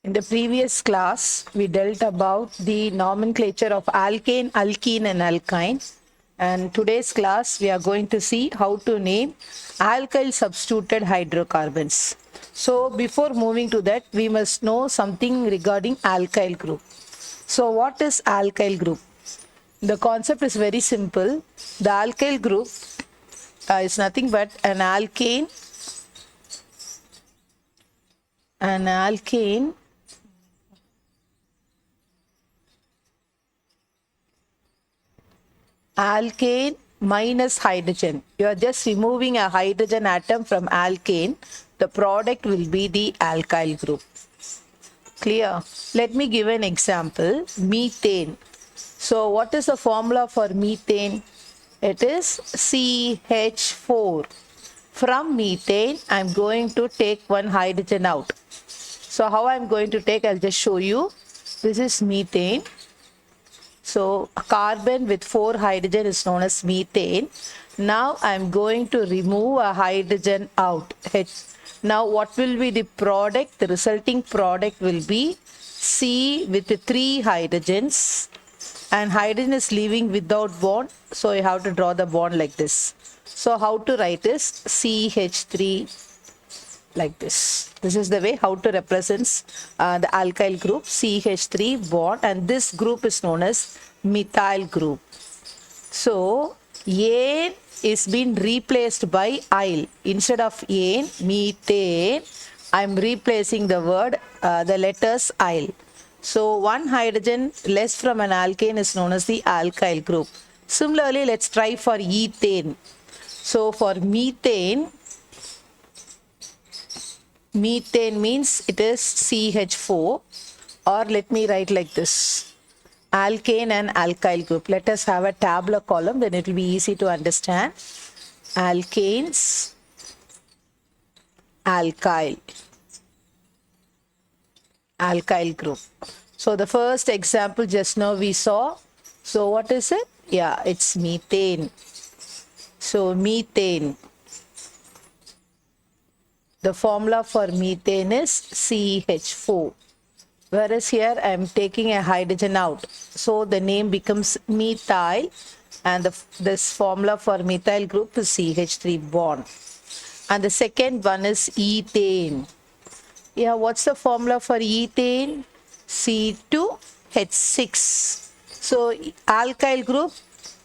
In the previous class, we dealt about the nomenclature of alkane, alkene, and alkyne. And today's class, we are going to see how to name alkyl substituted hydrocarbons. So before moving to that, we must know something regarding alkyl group. So what is alkyl group? The concept is very simple. The alkyl group is nothing but an alkane alkane minus hydrogen. You are just removing a hydrogen atom from alkane. The product will be the alkyl group. Clear? Let me give an example. Methane. So what is the formula for methane? It is CH4. From methane, I'm going to take one hydrogen out. So how I'm going to take, I'll just show you. This is methane. So a carbon with 4 hydrogen is known as methane. Now I'm going to remove a hydrogen out. Now what will be the product? The resulting product will be C with 3 hydrogens, and hydrogen is leaving without bond. So you have to draw the bond like this. So how to write is CH3 like this. This is the way how to represent the alkyl group CH3 bond, and this group is known as methyl group. So ane is being replaced by yl. Instead of ane, methane, I am replacing the word, the letters yl. So one hydrogen less from an alkane is known as the alkyl group. Similarly, let's try for ethane. So for methane means it is CH4, or let me write like this, alkane and alkyl group. Let us have a tabular column, then it will be easy to understand. Alkanes, alkyl group. So the first example just now we saw. So what is it? Yeah, it's methane. So methane. The formula for methane is CH4. Whereas here I am taking a hydrogen out. So the name becomes methyl, and this formula for methyl group is CH3 bond. And the second one is ethane. Yeah, what's the formula for ethane? C2H6. So alkyl group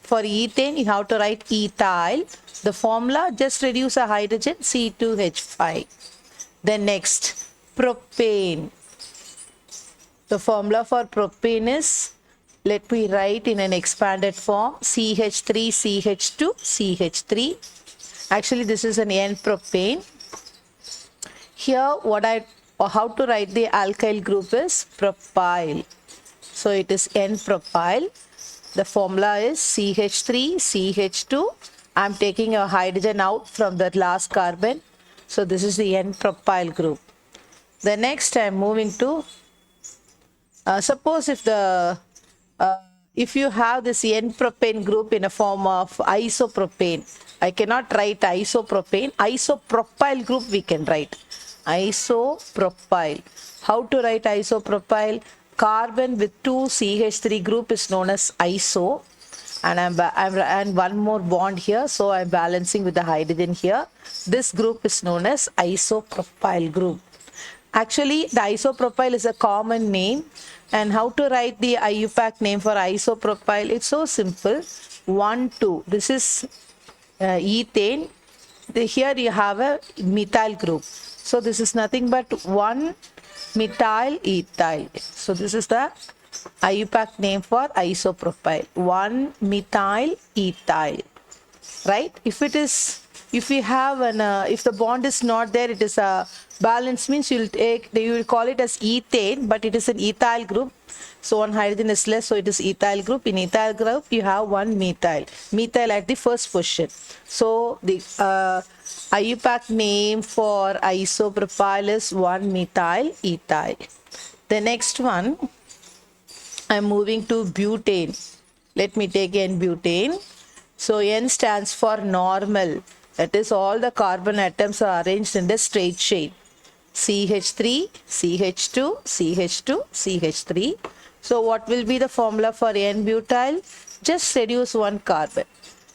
for ethane, you have to write ethyl. The formula, just reduce a hydrogen, C2H5. Then next, propane. The formula for propane is, let me write in an expanded form, CH3, CH2, CH3. Actually, this is an N-propane. Here, how to write the alkyl group is propyl. So it is N-propyl. The formula is CH3, CH2. I'm taking a hydrogen out from the last carbon. So this is the N-propyl group. The next I'm moving to, suppose if you have this N-propane group in a form of isopropane, I cannot write isopropane. Isopropyl group we can write. Isopropyl. How to write isopropyl? Carbon with 2 CH3 group is known as iso. And one more bond here, so I'm balancing with the hydrogen here. This group is known as isopropyl group. Actually, the isopropyl is a common name. And how to write the IUPAC name for isopropyl? It's so simple. 1, 2. This is ethane. Here you have a methyl group. So this is nothing but 1 methyl ethyl. So this is the IUPAC name for isopropyl, 1 methyl ethyl, right? If we have if the bond is not there, it is a balance, means you will call it as ethane, but it is an ethyl group. So one hydrogen is less, so it is ethyl group. In ethyl group, you have 1 methyl at the first position. So the IUPAC name for isopropyl is 1 methyl ethyl. The next one, I'm moving to butane. Let me take N-butane. So N stands for normal. That is, all the carbon atoms are arranged in the straight chain. CH3, CH2, CH2, CH3. So what will be the formula for N-butyl? Just reduce one carbon.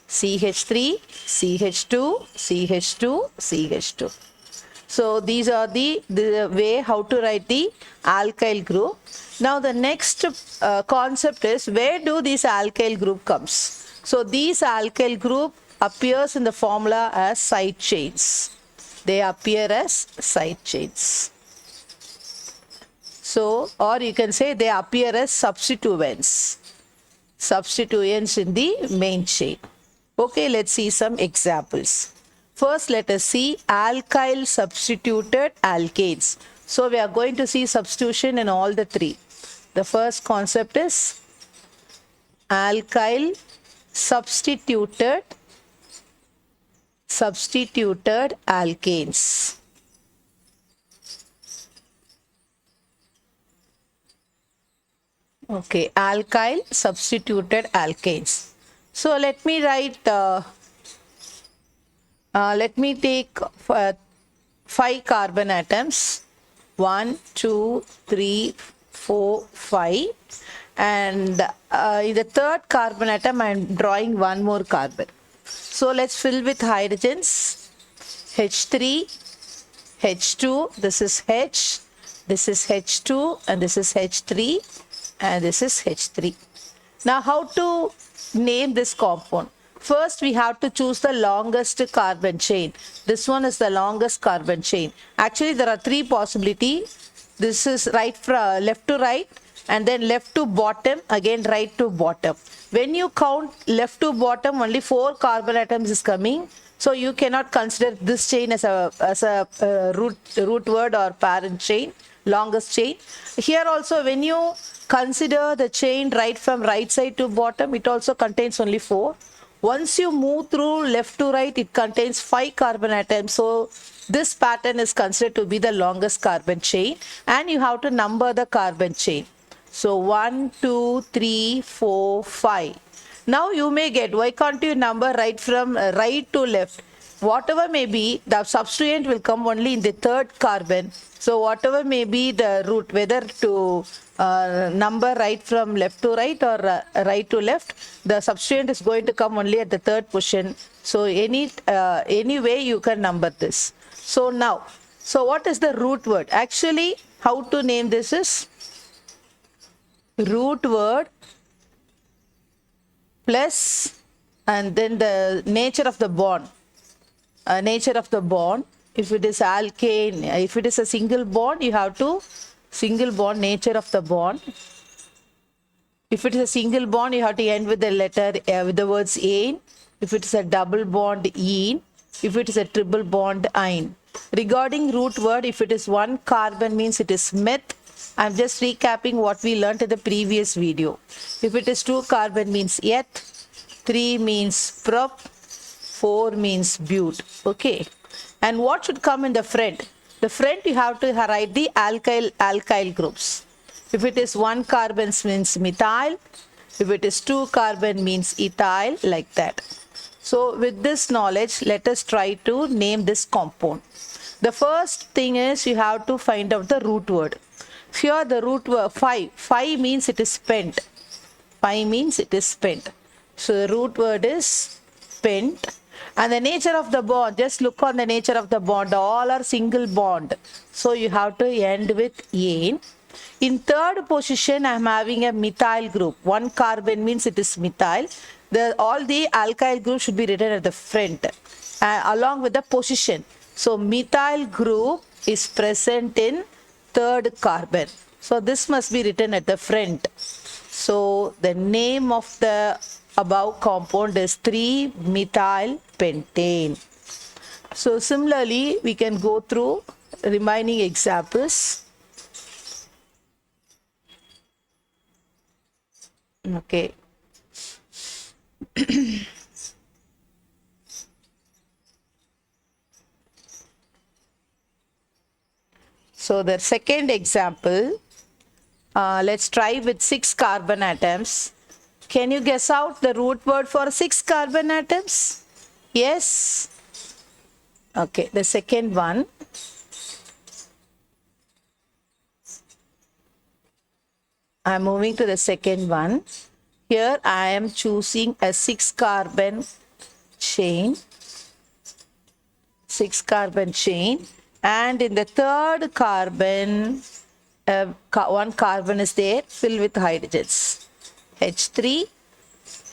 CH3, CH2, CH2, CH2. So these are the way how to write the alkyl group. Now the next concept is, where do this alkyl group comes? So these alkyl group appears in the formula as side chains. They appear as side chains. So, or you can say they appear as substituents. Substituents in the main chain. Okay, let's see some examples. First, let us see alkyl substituted alkanes. So we are going to see substitution in all the three. The first concept is alkyl substituted alkanes. Okay, alkyl substituted alkanes. So let me write, let me take 5 carbon atoms, 1, 2, 3, 4, 5, and in the third carbon atom I am drawing one more carbon. So let's fill with hydrogens. H3, H2, this is H, this is H2, and this is H3, and this is H3. Now how to name this compound? First, we have to choose the longest carbon chain. This one is the longest carbon chain. Actually, there are 3 possibilities. This is right from left to right, and then left to bottom, again right to bottom. When you count left to bottom, only 4 carbon atoms is coming. So you cannot consider this chain as a root word or parent chain, longest chain. Here also, when you consider the chain right from right side to bottom, it also contains only 4. Once you move through left to right, it contains 5 carbon atoms. So this pattern is considered to be the longest carbon chain, and you have to number the carbon chain. So 1, 2, 3, 4, 5. Now you may get, why can't you number right from right to left? Whatever may be, the substituent will come only in the third carbon. So whatever may be the root, whether to number right from left to right or right to left, the substituent is going to come only at the third position. So any way you can number this. So now, so what is the root word? Actually, how to name this is root word plus, and then the nature of the bond. Nature of the bond. If it is alkane, if it is a single bond, you have to single bond, nature of the bond. If it is a single bond, you have to end with the letter with the words ane. If it is a double bond, ene. If it is a triple bond, ine. Regarding root word, if it is 1 carbon, means it is meth. I'm just recapping what we learnt in the previous video. If it is 2 carbon, means eth. 3 means prop. 4 means but. Okay. And what should come in the front? The front you have to write the alkyl groups. If it is 1 carbon means methyl. If it is 2 carbon means ethyl, like that. So with this knowledge, let us try to name this compound. The first thing is you have to find out the root word. Here the root word 5. 5 means it is spent. 5 means it is spent. So the root word is spent. And the nature of the bond, just look on the nature of the bond. All are single bond. So you have to end with ane. In third position, I am having a methyl group. 1 carbon means it is methyl. All the alkyl groups should be written at the front along with the position. So methyl group is present in third carbon. So this must be written at the front. So the name of the above compound is 3-methyl pentane. So similarly, we can go through remaining examples. Okay. So the second example, let's try with 6 carbon atoms. Can you guess out the root word for 6 carbon atoms? Yes? Okay, the second one. I'm moving to the second one. Here I am choosing a 6 carbon chain, 6 carbon chain, and in the third carbon, one carbon is there filled with hydrogens. H3,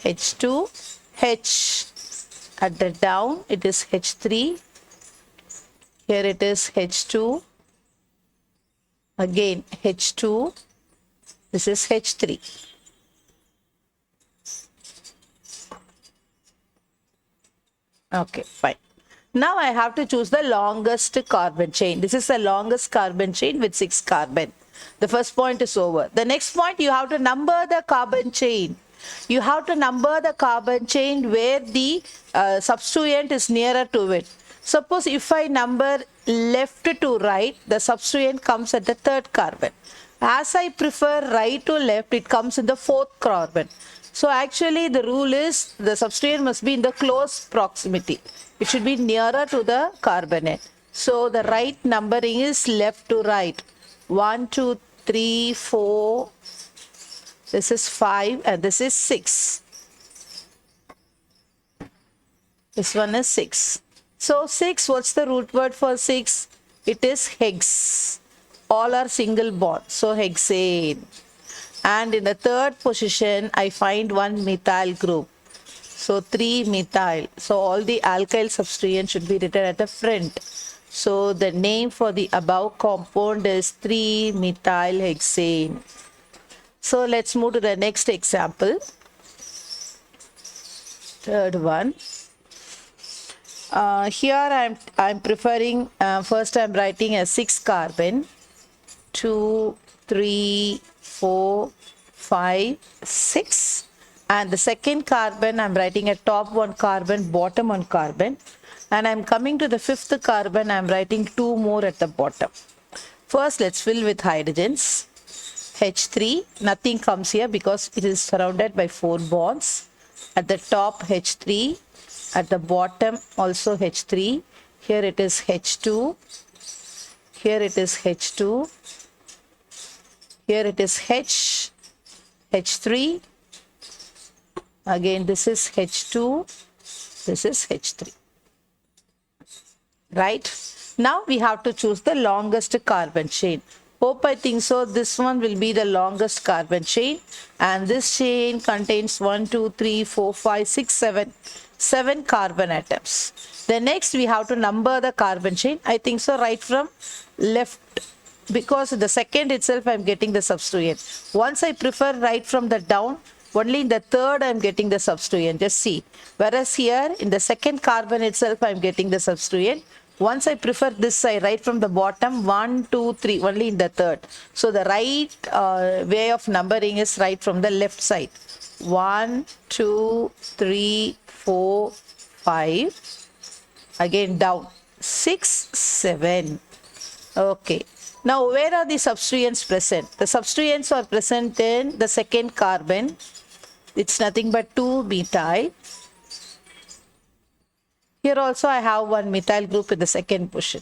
H2, H. At the down, it is H3. Here it is H2. Again H2. This is H3. Okay, fine. Now I have to choose the longest carbon chain. This is the longest carbon chain with 6 carbon. The first point is over. The next point, you have to number the carbon chain. You have to number the carbon chain where the substituent is nearer to it. Suppose if I number left to right, the substituent comes at the third carbon. As I prefer right to left, it comes in the fourth carbon. So actually the rule is the substituent must be in the close proximity. It should be nearer to the carbonate. So the right numbering is left to right. 1, 2, 3, 4. This is 5 and this is 6. This one is 6. So 6, what's the root word for 6? It is hex. All are single bond. So hexane. And in the third position, I find one methyl group. So 3 methyl. So all the alkyl substituents should be written at the front. So the name for the above compound is 3 methyl hexane. So let's move to the next example. Third one. Here I'm preferring, first I'm writing a 6 carbon. 2, 3, 4, 5, 6. And the second carbon, I'm writing a top one carbon, bottom one carbon. And I'm coming to the fifth carbon, I'm writing 2 more at the bottom. First, let's fill with hydrogens. H3, nothing comes here because it is surrounded by 4 bonds. At the top, H3. At the bottom, also H3. Here it is H2. Here it is H2. Here it is H, H3. Again, this is H2. This is H3. Right? Now we have to choose the longest carbon chain. Hope I think so. This one will be the longest carbon chain. And this chain contains 1, 2, 3, 4, 5, 6, 7. 7 carbon atoms. The next we have to number the carbon chain. I think so right from left. Because the second itself I am getting the substituent. Once I prefer right from the down, only in the third I am getting the substituent. Just see. Whereas here in the second carbon itself I am getting the substituent. Once I prefer this side, right from the bottom, 1, 2, 3, only in the third. So the right way of numbering is right from the left side. 1, 2, 3, 4, 5. Again down. 6, 7. Okay. Now, where are the substituents present? The substituents are present in the second carbon. It's nothing but 2 methyl. Here also I have one methyl group in the second position.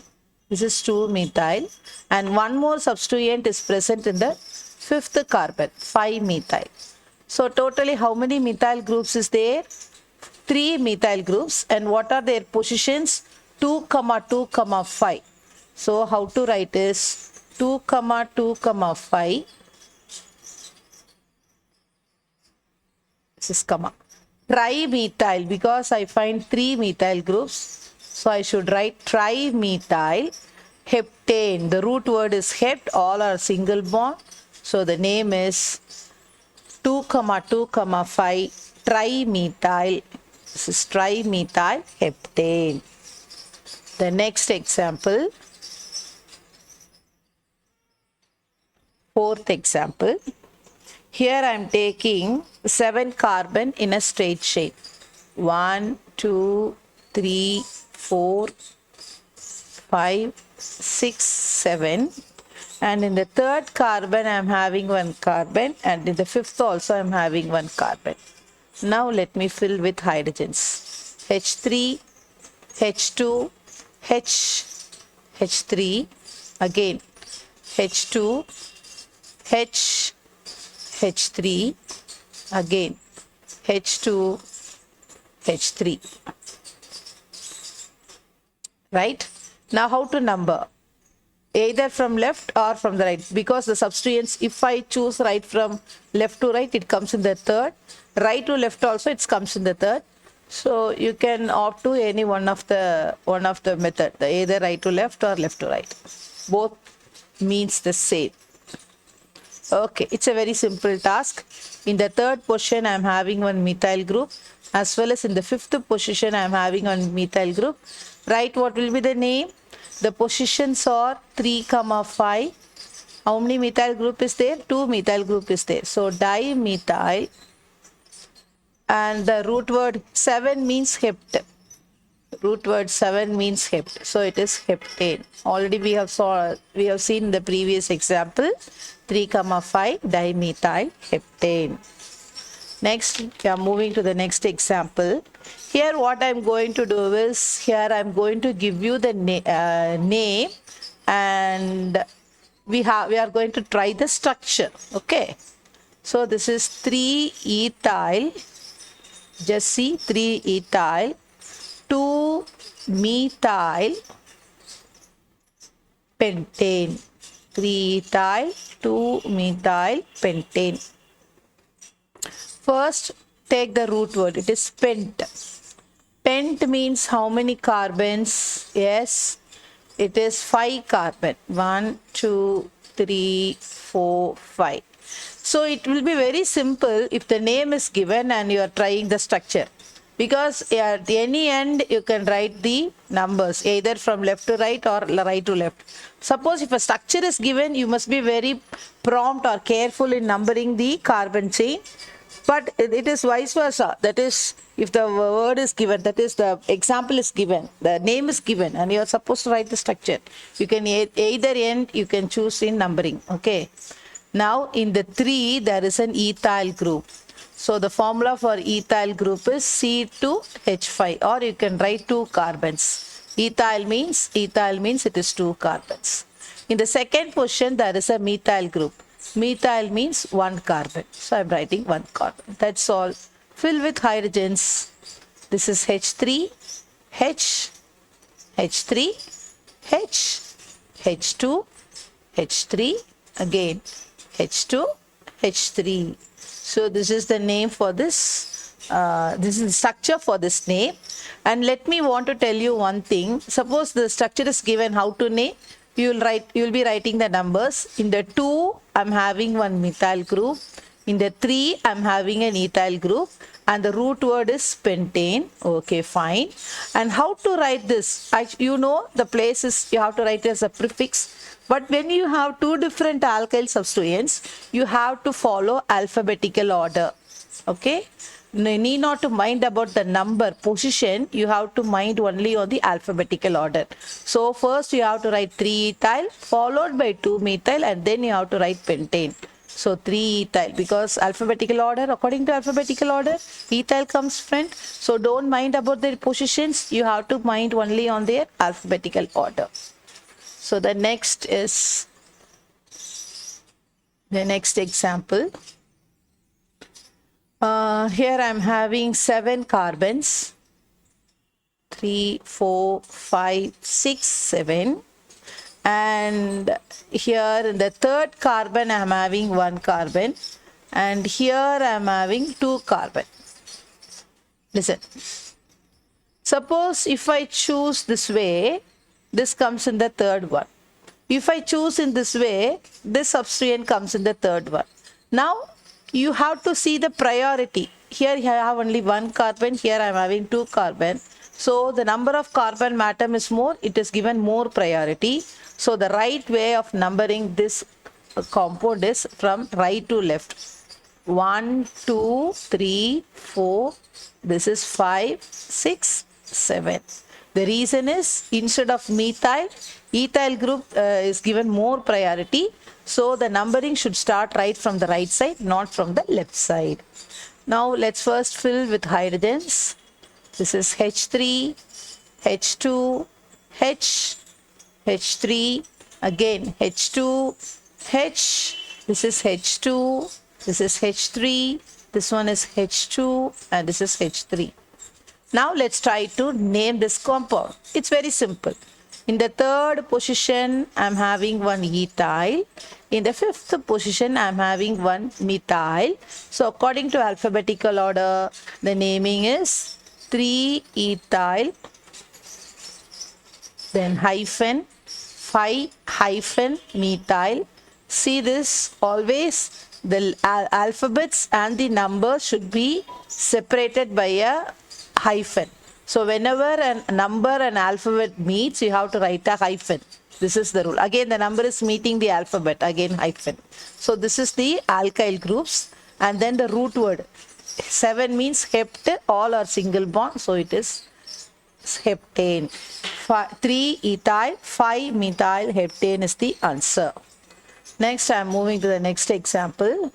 This is 2 methyl. And one more substituent is present in the fifth carbon, 5 methyl. So, totally how many methyl groups is there? 3 methyl groups. And what are their positions? 2, 2, 5. So, how to write is 2, 2, 5. This is comma. Trimethyl, because I find 3 methyl groups. So, I should write trimethyl heptane. The root word is hept. All are single bond. So, the name is 2, 2, 5 trimethyl. This is trimethyl heptane. The next example. Fourth example. Here I am taking 7 carbon in a straight chain. 1, 2, 3, 4, 5, 6, 7. And in the third carbon I am having 1 carbon, and in the fifth also I am having 1 carbon. Now let me fill with hydrogens. H3, H2, H, H3, again H2, H, H3, again H2, H3. Right? Now how to number? Either from left or from the right, because the substituents, if I choose right from left to right, it comes in the third. Right to left also, it comes in the third. So you can opt to any one of the method, either right to left or left to right. Both means the same. Okay, it's a very simple task. In the third position, I'm having one methyl group, as well as in the fifth position, I'm having one methyl group. Right, what will be the name? The positions are 3, 5. How many methyl group is there? 2 methyl group is there. So dimethyl, and the root word 7 means hept. Root word 7 means hept. So it is heptane. Already we have seen in the previous example, 3, 5 dimethyl heptane. Next, we are moving to the next example. Here what I am going to do is, here I am going to give you the name, and we are going to try the structure. Okay. So this is 3-ethyl, just see 3-ethyl, 2-methyl pentane. 3-ethyl, 2-methyl pentane. First, take the root word. It is pent. Pent means how many carbons? Yes, it is 5 carbon. 1, 2, 3, 4, 5. So it will be very simple if the name is given and you are trying the structure. Because at any end, you can write the numbers, either from left to right or right to left. Suppose if a structure is given, you must be very prompt or careful in numbering the carbon chain. But it is vice versa. That is, if the word is given, that is the example is given, the name is given, and you are supposed to write the structure. You can either end, you can choose in numbering. Okay. Now in the 3, there is an ethyl group. So the formula for ethyl group is C2H5, or you can write 2 carbons. Ethyl means it is 2 carbons. In the second position, there is a methyl group. Methyl means 1 carbon. So I am writing 1 carbon. That's all. Fill with hydrogens. This is H3, H, H3, H, H2, H3, again H2, H3. So this is the name for this. This is the structure for this name. And let me want to tell you one thing. Suppose the structure is given, how to name? You will be writing the numbers. In the 2, I'm having one methyl group. In the 3, I'm having an ethyl group. And the root word is pentane. Okay, fine. And how to write this? You know the places you have to write it as a prefix. But when you have 2 different alkyl substituents, you have to follow alphabetical order. Okay. You need not to mind about the number position. You have to mind only on the alphabetical order. So first you have to write 3-ethyl followed by 2-methyl, and then you have to write pentane. So 3-ethyl, because alphabetical order, according to alphabetical order, ethyl comes front. So don't mind about their positions. You have to mind only on their alphabetical order. So the next is the next example. Here I am having 7 carbons. 3, 4, 5, 6, 7. And here in the third carbon I am having 1 carbon. And here I am having 2 carbon. Listen. Suppose if I choose this way, this comes in the third one. If I choose in this way, this substituent comes in the third one. Now, you have to see the priority. Here I have only 1 carbon, here I am having 2 carbon. So the number of carbon atom is more, it is given more priority. So the right way of numbering this compound is from right to left. 1, 2, 3, 4, this is 5, 6, 7. The reason is, instead of methyl, ethyl group is given more priority. So the numbering should start right from the right side, not from the left side. Now let's first fill with hydrogens. This is H3, H2, H, H3, again H2, H, this is H2, This is H3, this one is H2, and this is H3. Now let's try to name this compound. It's very simple. In the third position, I'm having one ethyl. In the fifth position, I'm having one methyl. So according to alphabetical order, the naming is 3-ethyl, then hyphen, 5-methyl. See this, always the alphabets and the numbers should be separated by a hyphen. So whenever a number and alphabet meets, you have to write a hyphen. This is the rule. Again, the number is meeting the alphabet, again hyphen. So this is the alkyl groups, and then the root word. 7 means hept, all are single bond, so it is heptane. 3-ethyl, 5-methyl heptane is the answer. Next, I am moving to the next example.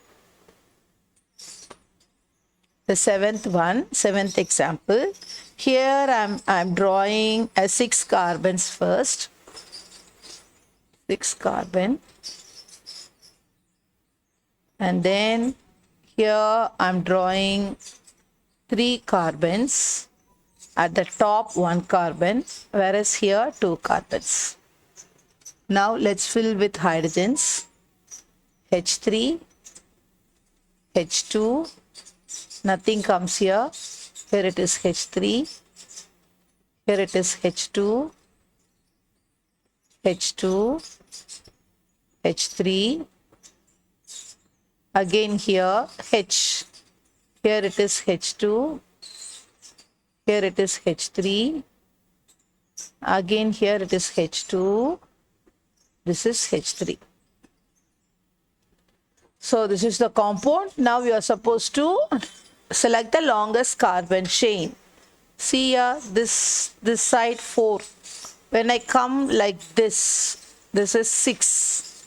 The seventh example. Here I'm drawing a 6 carbons first. 6 carbon. And then here I'm drawing 3 carbons. At the top 1 carbon, whereas here 2 carbons. Now let's fill with hydrogens. H3, H2, nothing comes here. Here it is H3, here it is H2, H2, H3, again here H, here it is H2, here it is H3, again here it is H2, this is H3. So this is the compound. Now you are supposed to select the longest carbon chain. See here, this side 4. When I come like this is 6,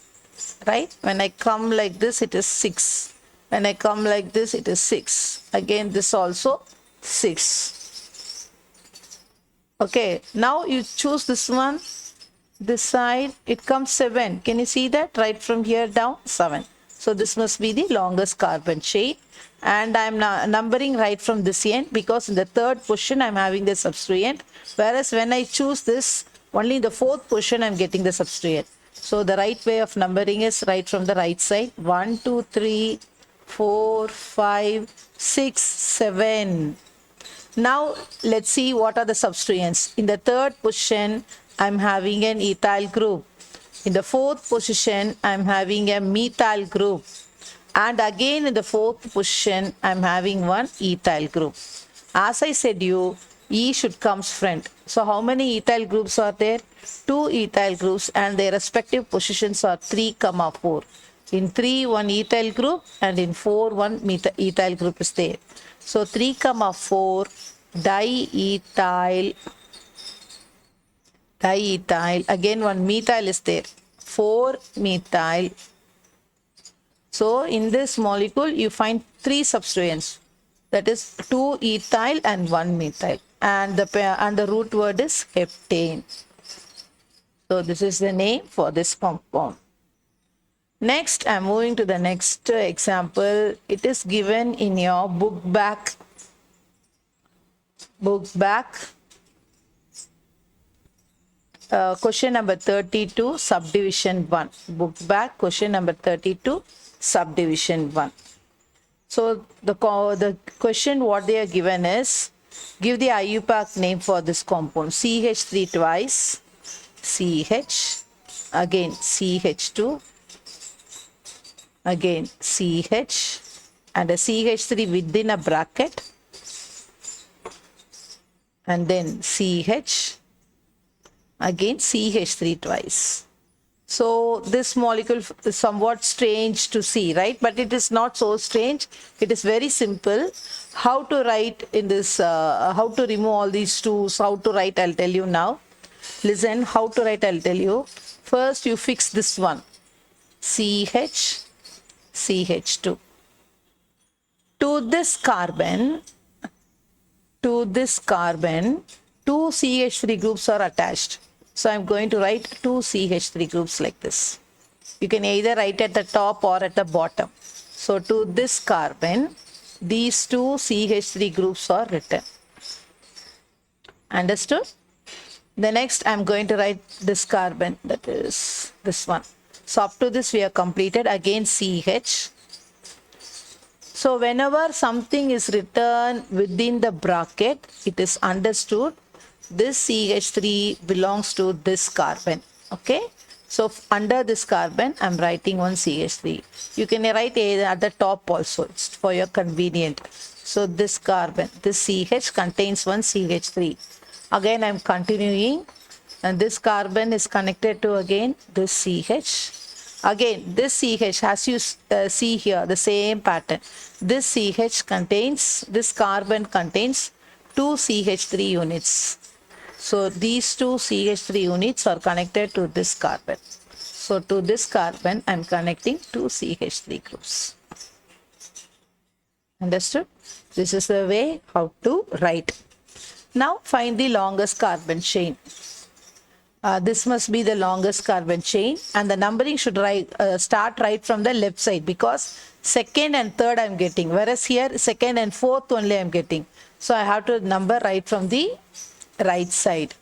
right? When I come like this, it is 6. When I come like this, it is 6. Again, this also 6. Okay, now you choose this one. This side, it comes 7. Can you see that? Right from here down, 7. So this must be the longest carbon chain. And I'm numbering right from this end, because in the third position I'm having the substituent. Whereas when I choose this, only in the fourth position I'm getting the substituent. So the right way of numbering is right from the right side. 1, 2, 3, 4, 5, 6, 7. Now let's see what are the substituents. In the third position, I'm having an ethyl group. In the fourth position, I'm having a methyl group. And again in the fourth position, I'm having one ethyl group. As I said you, E should comes front. So how many ethyl groups are there? 2 ethyl groups, and their respective positions are 3, 4. In 3, 1 ethyl group, and in 4, 1 ethyl group is there. So 3, 4, diethyl, again one methyl is there, 4 methyl. So in this molecule you find 3 substituents, that is 2 ethyl and 1 methyl, and the root word is heptane. So this is the name for this compound. Next, I'm moving to the next example. It is given in your book back. Question number 32, subdivision 1. Book back, question number 32, subdivision 1. So the question what they are given is, give the IUPAC name for this compound. CH3 twice, CH, again CH2, again CH, and a CH3 within a bracket, and then CH, again CH3 twice. So this molecule is somewhat strange to see, right? But it is not so strange. It is very simple. How to write in this, how to remove all these twos, how to write, I'll tell you now. Listen, how to write, I'll tell you. First you fix this one, CH, CH2. To this carbon, two CH3 groups are attached. So I'm going to write 2 CH3 groups like this. You can either write at the top or at the bottom. So to this carbon, these two CH3 groups are written. Understood? The next I'm going to write this carbon, that is this one. So up to this we have completed. Again CH. So whenever something is written within the bracket, it is understood this CH3 belongs to this carbon. Okay. So under this carbon, I'm writing one CH3. You can write at the top also. It's for your convenient. So this carbon, this CH contains one CH3. Again, I'm continuing. And this carbon is connected to again this CH. Again, this CH, as you see here, the same pattern. This CH contains, this carbon contains two CH3 units. So these two CH3 units are connected to this carbon. So to this carbon, I'm connecting two CH3 groups. Understood? This is the way how to write. Now find the longest carbon chain. This must be the longest carbon chain, and the numbering should start right from the left side, because second and third I'm getting, whereas here second and fourth only I'm getting. So I have to number right from the right side.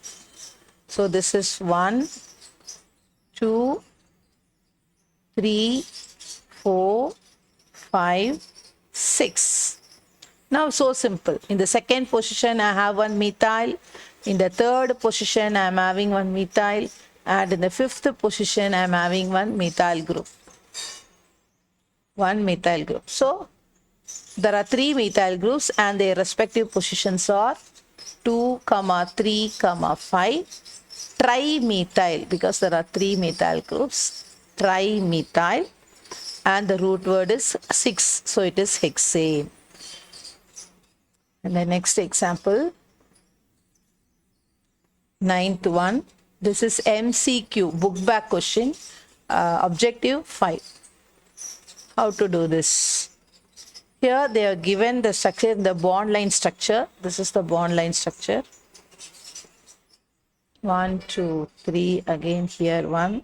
So this is 1, 2, 3, 4, 5, 6. Now so simple. In the second position I have one methyl. In the third position I am having one methyl. And in the fifth position I am having one methyl group. One methyl group. So there are three methyl groups and their respective positions are 2, 3, 5. Trimethyl, because there are three methyl groups. Trimethyl. And the root word is 6. So it is hexane. And the next example, 9th one. This is MCQ, book back question, objective 5. How to do this? Here they are given the structure, the bond line structure. This is the bond line structure. 1, 2, 3, again here 1,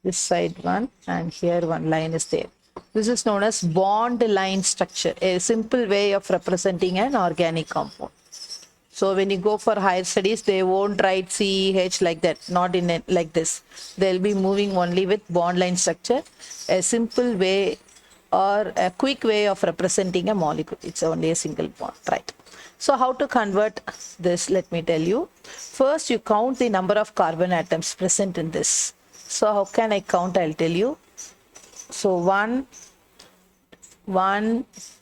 this side 1, and here one line is there. This is known as bond line structure, a simple way of representing an organic compound. So when you go for higher studies, they won't write CH like that, not in it like this. They'll be moving only with bond line structure, a simple way or a quick way of representing a molecule. It's only a single bond, right? So how to convert this, let me tell you. First, you count the number of carbon atoms present in this. So how can I count? I'll tell you. So 1,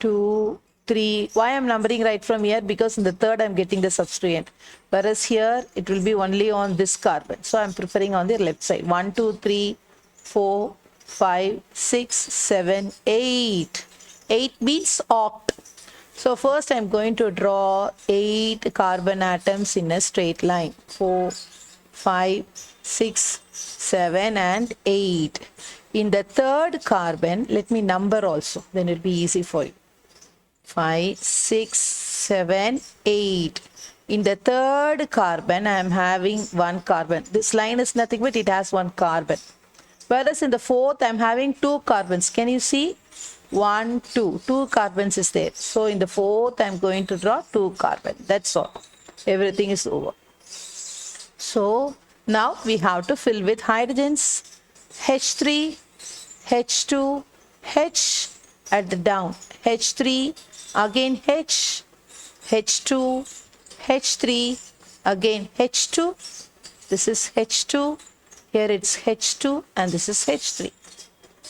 2, 3. Why I'm numbering right from here? Because in the third I'm getting the substituent. Whereas here it will be only on this carbon. So I'm preferring on the left side. 1, 2, 3, 4, 5, 6, 7, 8. 8 means oct. So first I'm going to draw 8 carbon atoms in a straight line. 4, 5, 6, 7 and 8. In the third carbon, let me number also, then it will be easy for you. 5, 6, 7, 8. In the third carbon, I am having one carbon. This line is nothing but it has one carbon. Whereas in the fourth, I am having two carbons. Can you see? 1, 2. 2 carbons is there. So in the fourth, I am going to draw 2 carbon. That's all. Everything is over. So now we have to fill with hydrogens. H3, H2, H at the down. H3, again H, H2, H3, again H2. This is H2. Here it's H2 and this is H3.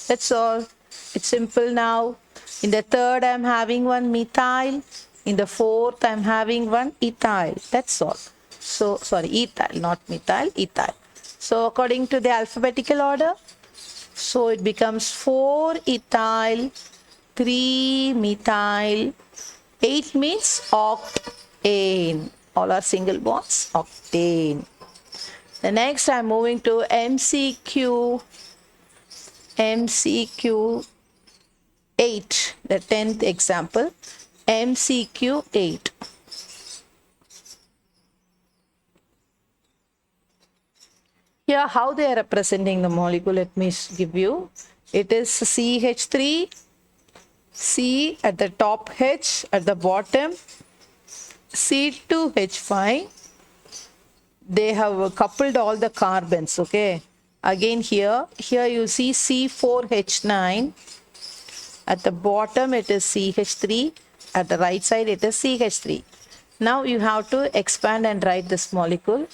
That's all. It's simple now. In the third, I'm having one methyl. In the fourth, I'm having one ethyl. That's all. So, sorry, ethyl, not methyl, ethyl. So, according to the alphabetical order, so it becomes 4 ethyl, 3 methyl, 8 means octane. All are single bonds, octane. The next I'm moving to MCQ 8, the 10th example, MCQ 8. Here, how they are representing the molecule, let me give you. It is CH3, C at the top, H at the bottom, C2H5. They have coupled all the carbons, okay? Again here you see C4H9. At the bottom it is CH3. At the right side it is CH3. Now you have to expand and write this molecule.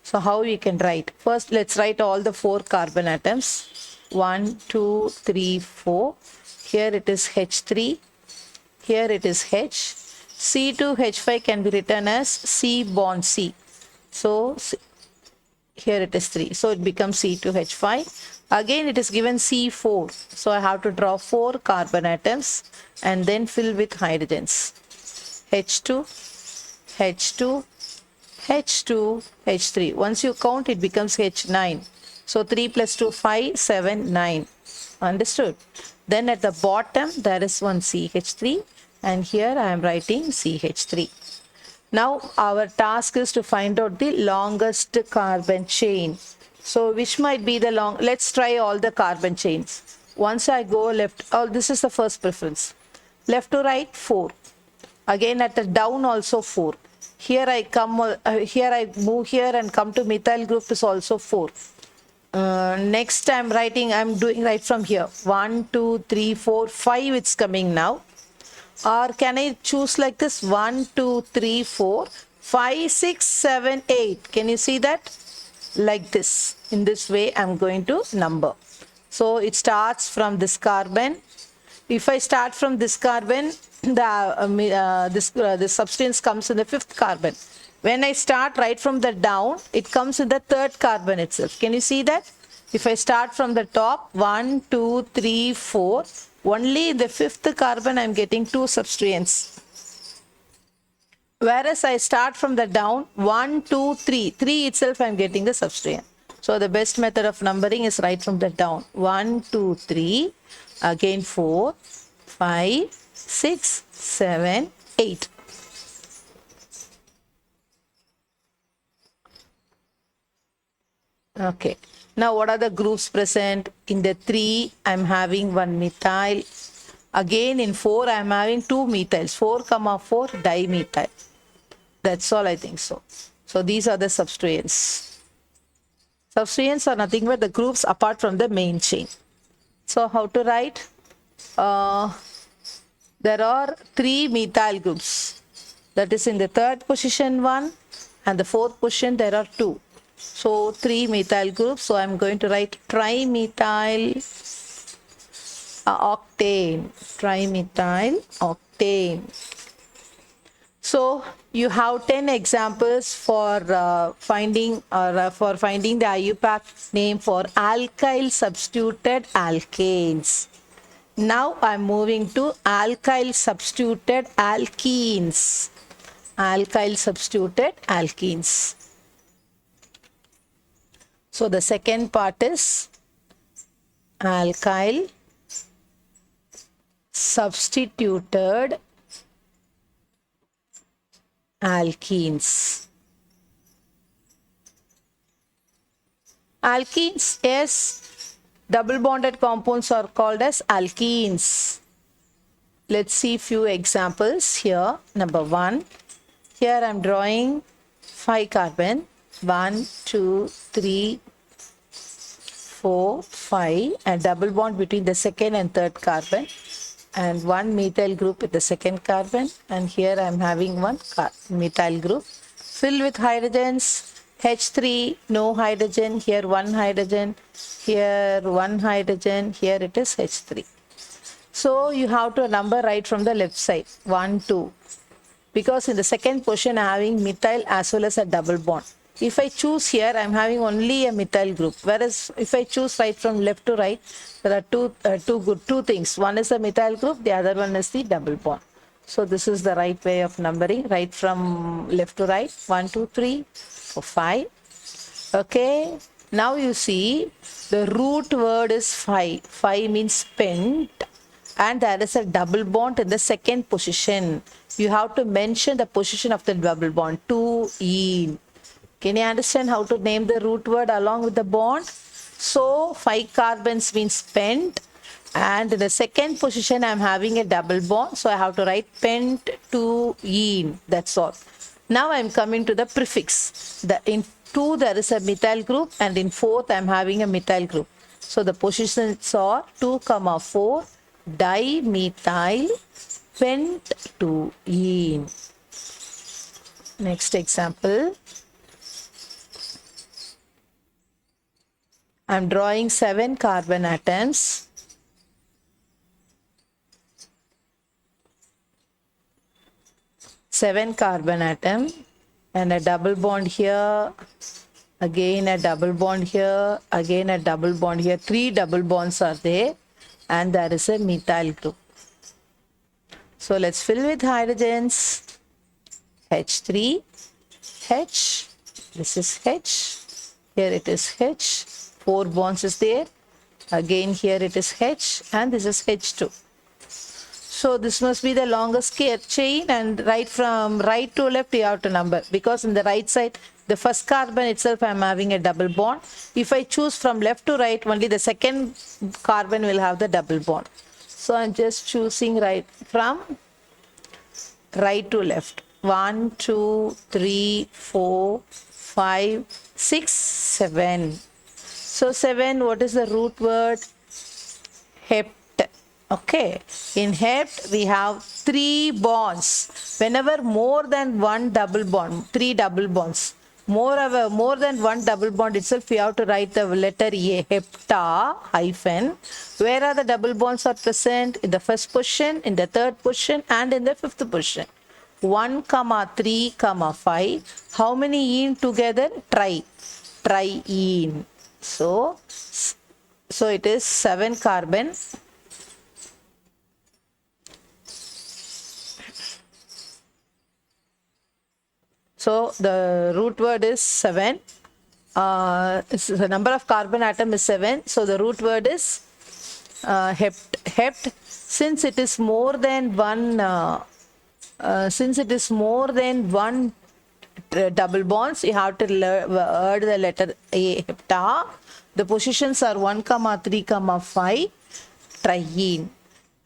So how we can write? First let's write all the 4 carbon atoms. 1, 2, 3, 4. Here it is H3. Here it is H. C2H5 can be written as C bond C. So here it is 3. So it becomes C2H5. Again it is given C4. So I have to draw 4 carbon atoms and then fill with hydrogens. H2, H2, H2, H3. Once you count, it becomes H9. So 3 plus 2, 5, 7, 9. Understood? Then at the bottom, there is one CH3. And here I am writing CH3. Now our task is to find out the longest carbon chain. So which might be the long, let's try all the carbon chains. Once I go left, oh, this is the first preference. Left to right, 4. Again at the down also 4. Here I come, here I move here and come to methyl group is also 4. Next I'm doing right from here. 1, 2, 3, 4, 5 it's coming now. Or can I choose like this? 1, 2, 3, 4, 5, 6, 7, 8. Can you see that? Like this. In this way I'm going to number. So it starts from this carbon. If I start from this carbon, this substance comes in the 5th carbon. When I start right from the down, it comes in the 3rd carbon itself. Can you see that? If I start from the top, 1, 2, 3, 4, only in the 5th carbon I am getting 2 substituents. Whereas I start from the down, 1, 2, 3. 3 itself I am getting the substituent. So the best method of numbering is right from the down. 1, 2, 3, again 4, 5, 6, 7, 8. Okay. Now what are the groups present? In the 3, I am having 1 methyl. Again in 4, I am having 2 methyls. 4, 4 dimethyl. That's all I think so. So these are the substituents. Substituents are nothing but the groups apart from the main chain. So how to write? There are 3 methyl groups. That is in the 3rd position 1 and the 4th position there are 2. So 3 methyl groups. So I'm going to write trimethyl octane. Trimethyl octane. So you have 10 examples for finding the IUPAC name for alkyl substituted alkanes. Now I'm moving to alkyl substituted alkenes. Alkyl substituted alkenes. So the second part is alkyl substituted alkenes. Alkenes, yes, double bonded compounds are called as alkenes. Let's see few examples here. Number 1, here I'm drawing 5 carbon. 1, 2, 3, 4, 5, and double bond between the 2nd and 3rd carbon, and 1 methyl group with the 2nd carbon, and here I am having 1 methyl group. Fill with hydrogens. H3, no hydrogen, here 1 hydrogen, here 1 hydrogen, here it is H3. So you have to number right from the left side, 1, 2. Because in the 2nd position I am having methyl as well as a double bond. If I choose here, I am having only a methyl group. Whereas if I choose right from left to right, there are two things. One is the methyl group, the other one is the double bond. So this is the right way of numbering, right from left to right. 1, 2, 3, 4, 5. Okay. Now you see the root word is 5. 5 means spent. And there is a double bond in the 2nd position. You have to mention the position of the double bond, 2-ene. Can you understand how to name the root word along with the bond? So 5 carbons means spent. And in the second position, I'm having a double bond. So I have to write pent-2-ene. That's all. Now I'm coming to the prefix. In 2, there is a methyl group. And in 4th, I'm having a methyl group. So the positions are 2, 4, dimethyl pent-2-ene. Next example. I'm drawing 7 carbon atoms. Seven carbon atom and a double bond here, again a double bond here, again a double bond here. 3 double bonds are there and there is a methyl group. So let's fill with hydrogens. H3, H, this is H, here it is H, 4 bonds is there, again here it is H and this is H2. So this must be the longest chain, and right from right to left you have to number, because in the right side, the first carbon itself I am having a double bond. If I choose from left to right, only the second carbon will have the double bond. So I am just choosing right from right to left. 1, 2, 3, 4, 5, 6, 7. So 7, what is the root word? Hept. Okay, in hept we have 3 bonds. Whenever more than one double bond, 3 double bonds, more than one double bond itself, we have to write the letter A, hepta hyphen. Where are the double bonds are present? In the first position, in the third position, and in the fifth position. 1, 3, 5. How many ene together? Tri-ene. So it is 7 carbon. So the root word is 7. The number of carbon atom is 7. So the root word is hept. Since it is more than one, double bonds, you have to add the letter A, hepta. The positions are 1, 3, 5, triene.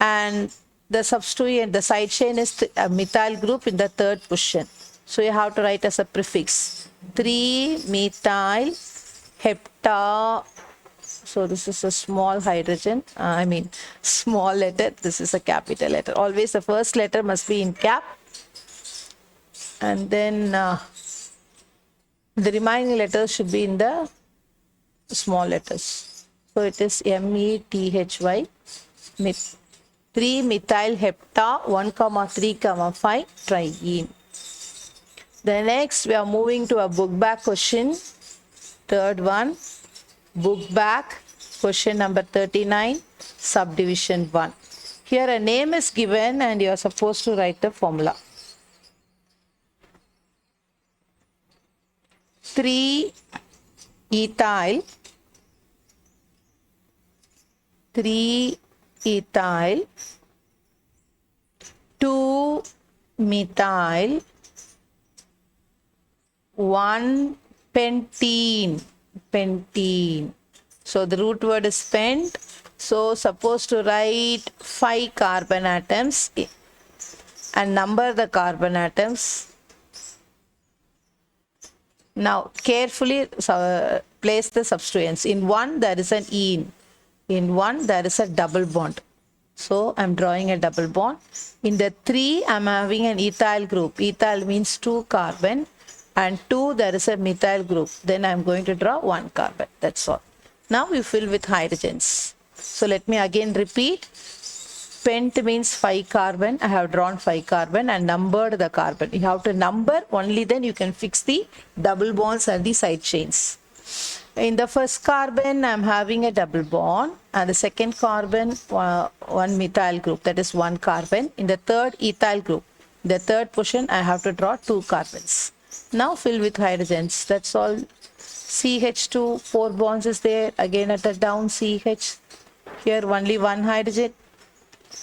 And the substituent, the side chain is a methyl group in the third position. So you have to write as a prefix 3-methyl hepta. So this is a small hydrogen, small letter. This is a capital letter. Always the first letter must be in cap. And then the remaining letters should be in the small letters. So it is methy, 3-methyl hepta, 1, 3, 5, triene. The next, we are moving to a book back question. Third one, book back, question number 39, subdivision 1. Here a name is given and you are supposed to write the formula. 3-ethyl, 2-methyl, 1-pentene. So the root word is pent. So supposed to write 5 carbon atoms and number the carbon atoms. Now carefully place the substituents. In 1 there is an ene. In 1 there is a double bond. So I'm drawing a double bond. In the 3 I'm having an ethyl group. Ethyl means 2 carbon. And 2 there is a methyl group. Then I'm going to draw 1 carbon. That's all. Now we fill with hydrogens. So let me again repeat. Pent means 5 carbon. I have drawn 5 carbon and numbered the carbon. You have to number, only then you can fix the double bonds and the side chains. In the first carbon, I'm having a double bond, and the second carbon, 1 methyl group, that is 1 carbon. In the third ethyl group, the third position, I have to draw 2 carbons. Now fill with hydrogens. That's all. CH2, 4 bonds is there. Again at the down, CH. Here only 1 hydrogen.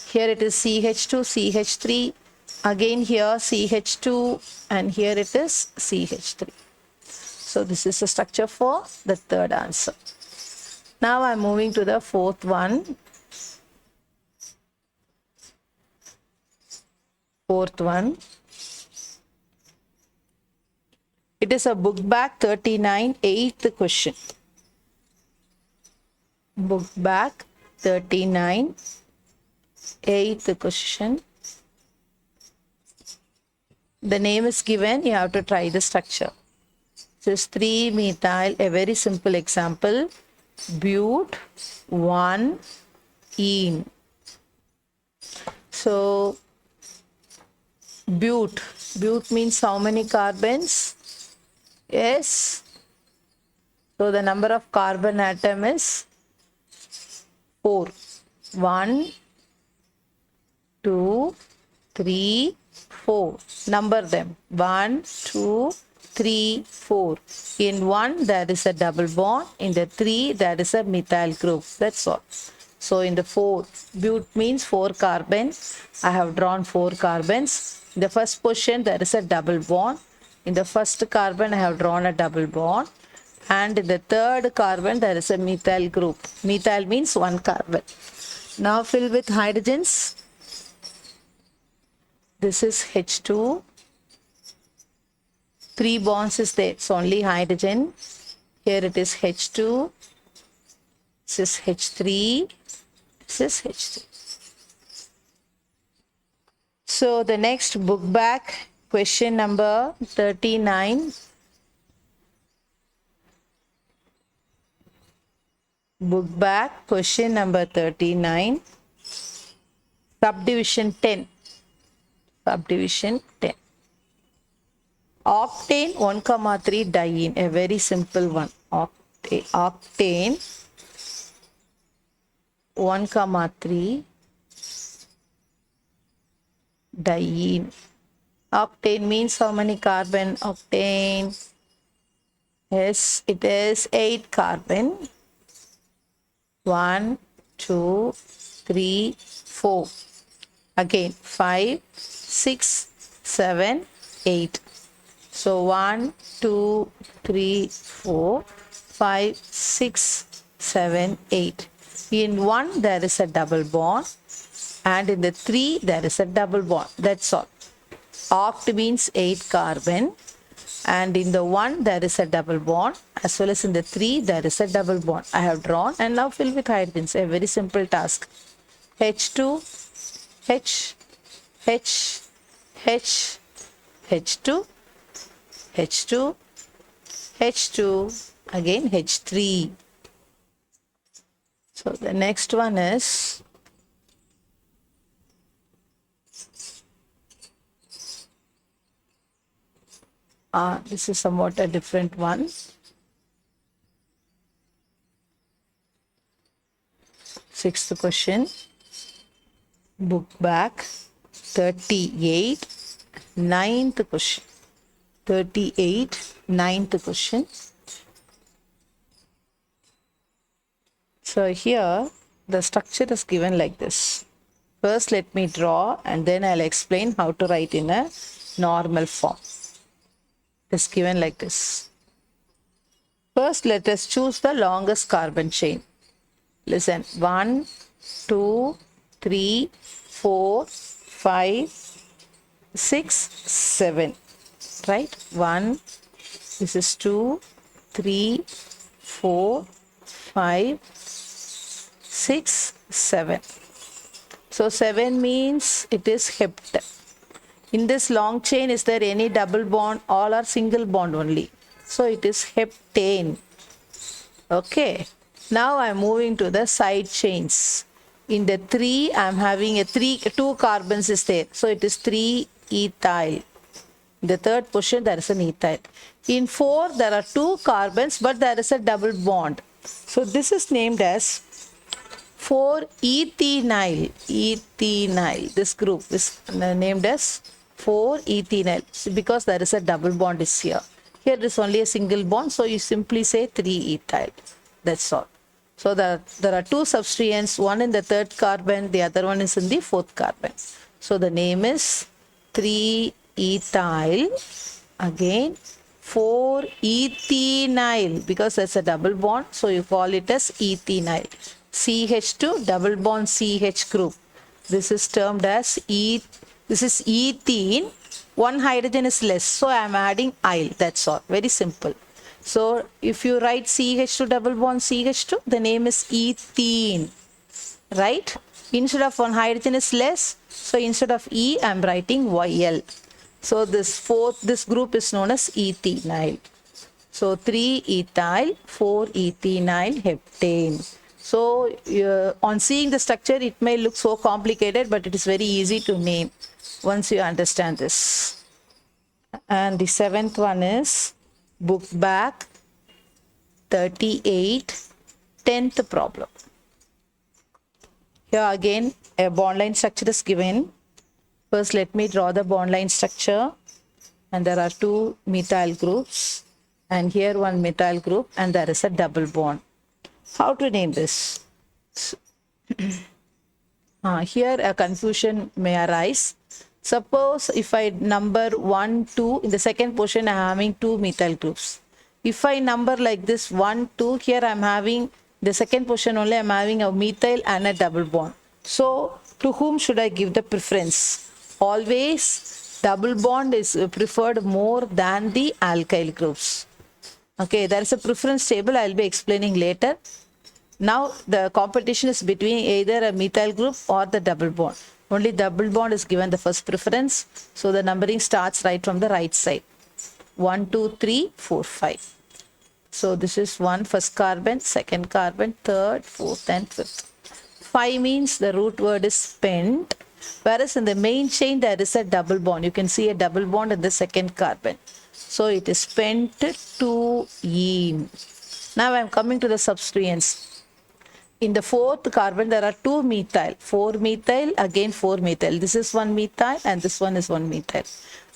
Here it is CH2, CH3. Again here CH2, and here it is CH3. So this is the structure for the third answer. Now I'm moving to the fourth one. Fourth one. It is a book back 39, 8th question. Book back 39, 8th question. The name is given, you have to try the structure. This is 3-methyl, a very simple example. But 1 ene. So but means how many carbons? Yes. So the number of carbon atom is 4. 1, 2, 3, 4. Number them. 1, 2, 3, 4. In 1 there is a double bond. In the 3 there is a methyl group. That's all. So in the 4, but means 4 carbons. I have drawn 4 carbons. In the first position there is a double bond. In the first carbon I have drawn a double bond. And in the third carbon there is a methyl group. Methyl means 1 carbon. Now fill with hydrogens. This is H2. 3 bonds is there. It's only hydrogen. Here it is H2. This is H3. This is H3. So the next book back, question number 39. Book back, question number 39. Subdivision 10. Subdivision 10. Octane 1,3 diene, a very simple one. Octane 1,3 diene. Octane means how many carbon? Octane. Yes, it is 8 carbon. 1, 2, 3, 4. Again 5, 6, 7, 8. So 1, 2, 3, 4, 5, 6, 7, 8. In 1 there is a double bond and in the 3 there is a double bond. That's all. Oct means 8 carbon and in the 1 there is a double bond as well as in the 3 there is a double bond. I have drawn and now fill with hydrogens. A very simple task. H2, H, H, H, H2, H2, H2, again H3. So the next one is this is somewhat a different one. Sixth question. Book back 38, 9th question. 38, 9th question. So here the structure is given like this. First let me draw and then I'll explain how to write in a normal form. It is given like this. First let us choose the longest carbon chain. Listen, 1, 2, 3, 4, 5, 6, 7. Right? 1, this is 2, 3, 4, 5, 6, 7. So 7 means it is hept. In this long chain, is there any double bond? All are single bond only. So it is heptane. Okay. Now I am moving to the side chains. In the 3, I am having a 2 carbons is there. So it is 3-ethyl. In the third position, there is an ethyl. In 4, there are 2 carbons, but there is a double bond. So this is named as 4-ethenyl. Ethenyl. This group is named as 4-ethenyl because there is a double bond is here. Here it is only a single bond, so you simply say 3-ethyl. That's all. So there are 2 substituents, one in the 3rd carbon, the other one is in the 4th carbon. So the name is 3-ethyl, again 4-ethynyl, because that's a double bond, so you call it as ethynyl. CH2 double bond CH group. This is termed as this is ethene. One hydrogen is less, so I am adding yl. That's all. Very simple. So if you write CH2 double bond CH2, the name is ethene, right? Instead of one hydrogen is less, so instead of E, I am writing YL. So this group is known as ethynyl. So 3-ethyl, 4-ethynyl heptane. So on seeing the structure, it may look so complicated, but it is very easy to name once you understand this. And the 7th one is book back 38, 10th problem. Here again, a bond line structure is given. First, let me draw the bond line structure. And there are 2 methyl groups. And here one methyl group, and there is a double bond. How to name this? Here a confusion may arise. Suppose if I number 1, 2, in the second position I am having 2 methyl groups. If I number like this 1, 2, here I am having the second position only, I am having a methyl and a double bond. So to whom should I give the preference? Always double bond is preferred more than the alkyl groups. Okay, there is a preference table I will be explaining later. Now the competition is between either a methyl group or the double bond. Only double bond is given the first preference. So the numbering starts right from the right side. 1, 2, 3, 4, 5. So this is 1 first carbon, second carbon, third, fourth and fifth. 5 means the root word is spent. Whereas in the main chain there is a double bond. You can see a double bond in the second carbon. So it is pent-2-ene. Now I am coming to the substituents. In the fourth carbon there are 2 methyl. 4 methyl, again 4 methyl. This is 1 methyl and this one is 1 methyl.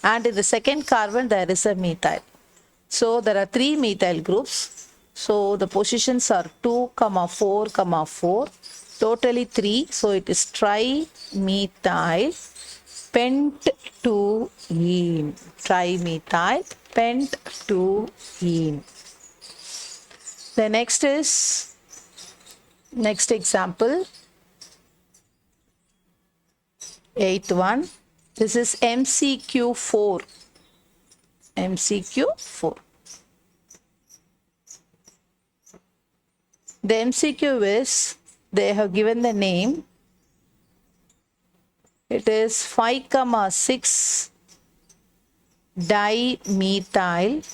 And in the second carbon there is a methyl. So there are 3 methyl groups. So the positions are 2, 4, 4. Totally 3. So it is trimethyl pent-2-ene. Trimethyl pent-2-ene. The next is, next example, 8th one. This is MCQ4. MCQ4. The MCQ is, they have given the name. It is 5,6 dimethyl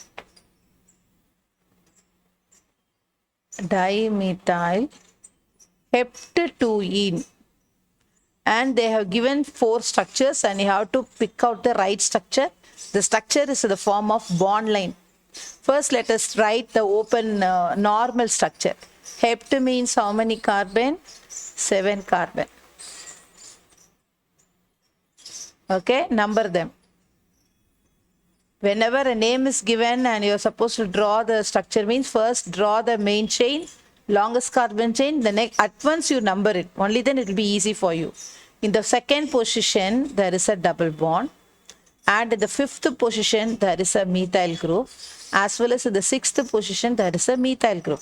hept-2-ene. And they have given 4 structures and you have to pick out the right structure. The structure is in the form of bond line. First, let us write the open normal structure. Hept means how many carbon? 7 carbon. Okay, number them. Whenever a name is given and you are supposed to draw the structure, means first draw the main chain, longest carbon chain, the next, at once you number it. Only then it will be easy for you. In the second position, there is a double bond. And in the fifth position, there is a methyl group. As well as in the sixth position, there is a methyl group.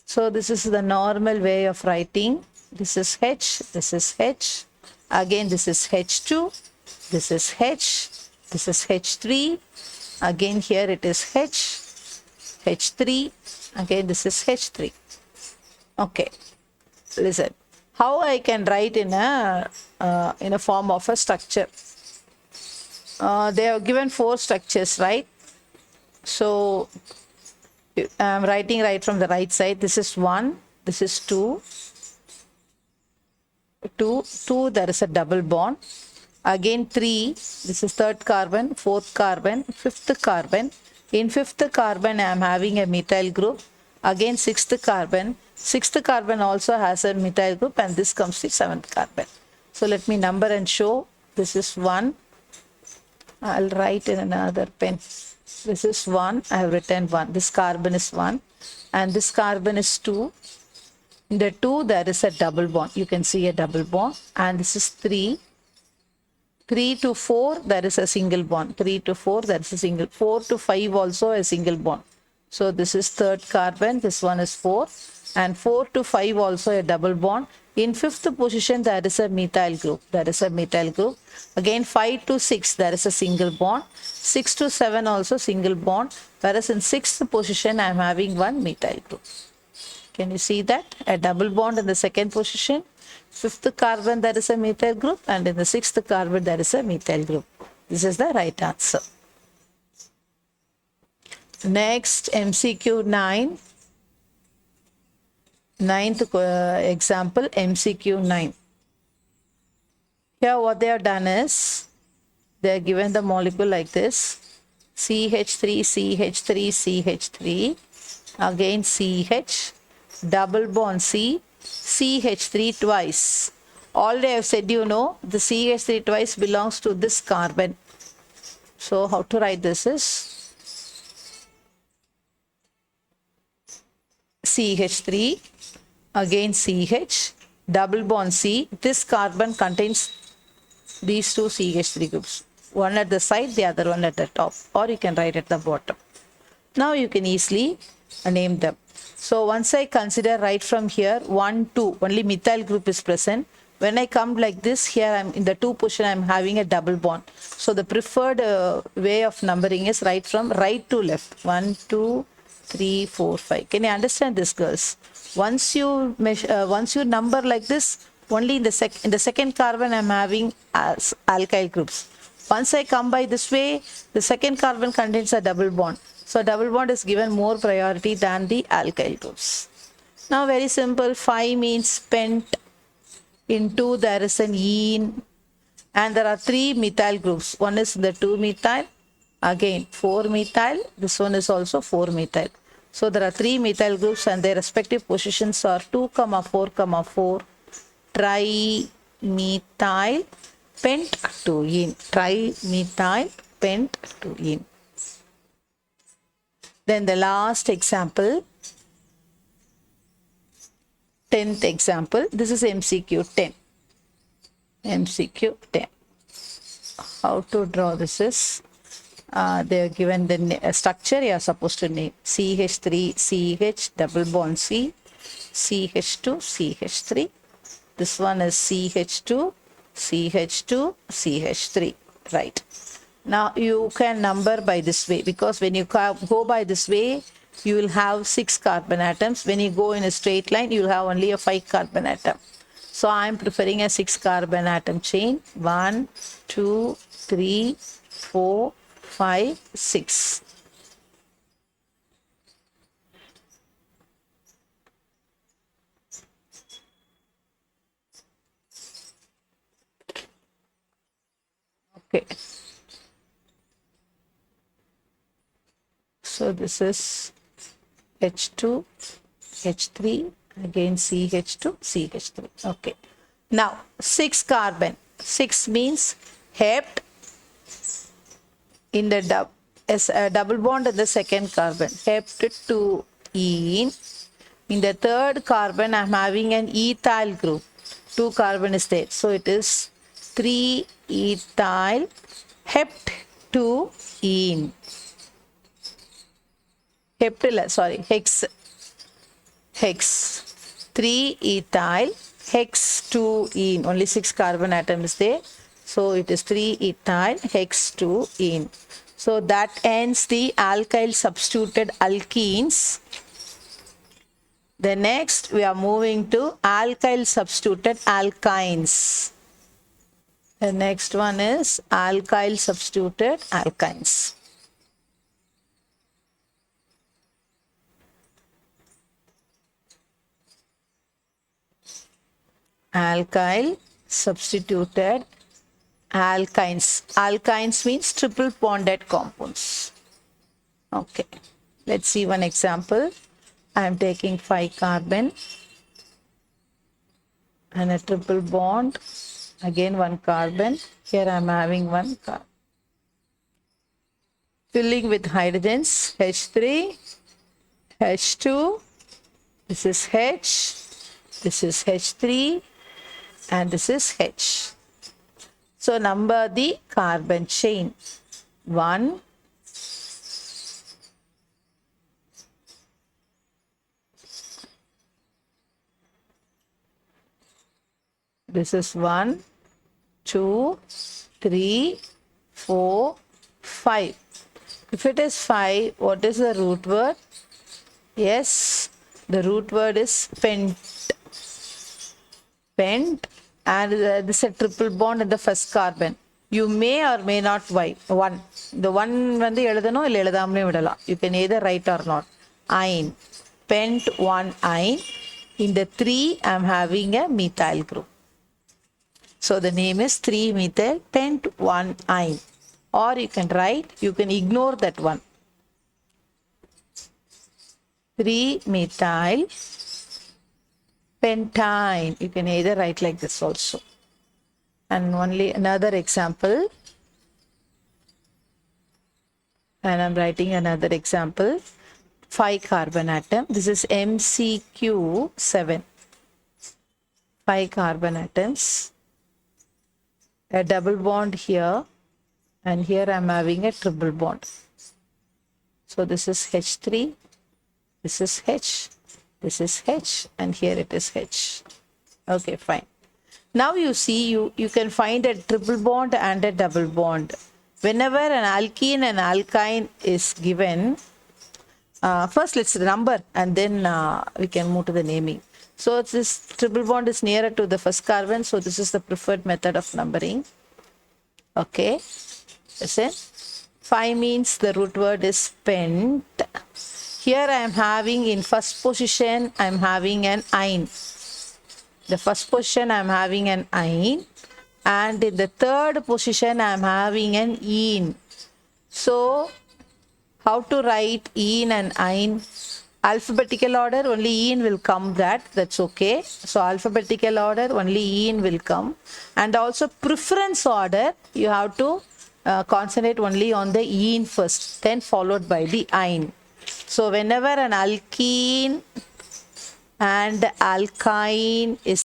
So this is the normal way of writing. This is H, this is H. Again, this is H2, this is H, this is H3. Again, here it is H, H3. Again, this is H3. Okay, listen. How I can write in a form of a structure? They have given 4 structures, right? So I am writing right from the right side. This is 1, this is 2. 2, there is a double bond. Again 3, this is third carbon, fourth carbon, fifth carbon. In fifth carbon, I am having a methyl group. Again sixth carbon. Sixth carbon also has a methyl group and this comes to seventh carbon. So let me number and show. This is 1. I'll write in another pen. This is 1. I have written 1. This carbon is 1 and this carbon is 2. In the 2, there is a double bond. You can see a double bond. And this is 3. 3 to 4, there is a single bond. 3 to 4, there is a single. 4 to 5 also a single bond. So this is third carbon, this one is 4. And 4 to 5 also a double bond. In fifth position, there is a methyl group. There is a methyl group. Again, 5 to 6, there is a single bond. 6 to 7 also single bond. Whereas in sixth position, I am having one methyl group. Can you see that? A double bond in the second position. Fifth carbon, there is a methyl group. And in the sixth carbon, there is a methyl group. This is the right answer. Next, MCQ 9. Ninth example, MCQ 9. Here what they have done is, they are given the molecule like this. CH3, CH3, CH3. Again CH. Double bond C. CH3 twice. Already I have said, you know, the CH3 twice belongs to this carbon. So how to write this is CH3, again CH, double bond C. This carbon contains these two CH3 groups. One at the side, the other one at the top, or you can write at the bottom. Now you can easily name them. So once I consider right from here, 1, 2, only methyl group is present. When I come like this, here I'm in the 2 position, I'm having a double bond. So the preferred way of numbering is right from right to left. 1, 2, 3, 4, 5. Can you understand this, girls? Once you number like this, only in the second carbon I'm having as alkyl groups. Once I come by this way, the second carbon contains a double bond. So double bond is given more priority than the alkyl groups. Now very simple, 5 means pent. In 2 there is an ene, and there are 3 methyl groups. One is the 2-methyl, again 4-methyl, this one is also 4-methyl. So there are 3 methyl groups and their respective positions are 2, 4, 4, trimethyl pent-2-ene. Trimethyl pent-2-ene. Then the last example, 10th example, this is MCQ 10. MCQ 10. How to draw this is, they are given the structure you are supposed to name. CH3, CH, double bond C, CH2, CH3. This one is CH2, CH2, CH3. Right. Now you can number by this way, because when you go by this way, you will have 6 carbon atoms. When you go in a straight line, you will have only a 5 carbon atom. So I am preferring a 6 carbon atom chain. 1, 2, 3, 4, 5, 6. Okay. So this is H2, H3, again CH2, CH3. Okay. Now 6 carbon. 6 means hept in the double bond in the second carbon. Hept to ene. In the third carbon, I am having an ethyl group. 2 carbon is there. So it is 3-ethyl hept to ene. Hex. 3-ethyl hex 2-ene. Only 6 carbon atom is there. So it is 3-ethyl hex 2-ene. So that ends the alkyl substituted alkenes. The next we are moving to alkyl substituted alkynes. The next one is alkyl substituted alkynes. Alkyl substituted alkynes. Alkynes means triple bonded compounds. Okay, let's see one example. I am taking 5 carbon and a triple bond. Again 1 carbon. Here I am having 1 carbon. Filling with hydrogens. H3, H2. This is H. This is H3. And this is H. So number the carbon chain. 1, this is 1, 2, 3, 4, 5. If it is 5, what is the root word? Yes, the root word is pent. Pent, and this is a triple bond in the first carbon. You may or may not write 1. The 1 வந்து எழுதணும் இல்ல எழுதாமலே விடலாம். You can either write or not. Ine. Pent 1 ine. In the 3, I am having a methyl group. So the name is 3-methyl pent 1 ine. Or you can write, you can ignore that one. 3-methyl pentyne. You can either write like this also. And only another example. And I'm writing another example. 5 carbon atom. This is MCQ7. 5 carbon atoms. A double bond here. And here I'm having a triple bond. So this is H3. This is H. This is H. And here it is H. Okay, fine. Now you see, you can find a triple bond and a double bond. Whenever an alkene and alkyne is given, first let's number and then we can move to the naming. So this triple bond is nearer to the first carbon, so this is the preferred method of numbering. Okay, listen. 5 means the root word is pent. Here I am having in first position, I am having an ine. The first position I am having an ine, and in the third position I am having an ene. So how to write ene and ine? Alphabetical order, only ene will come, that's okay. So alphabetical order, only ene will come. And also preference order, you have to concentrate only on the ene first, then followed by the ine. So whenever an alkene and alkyne is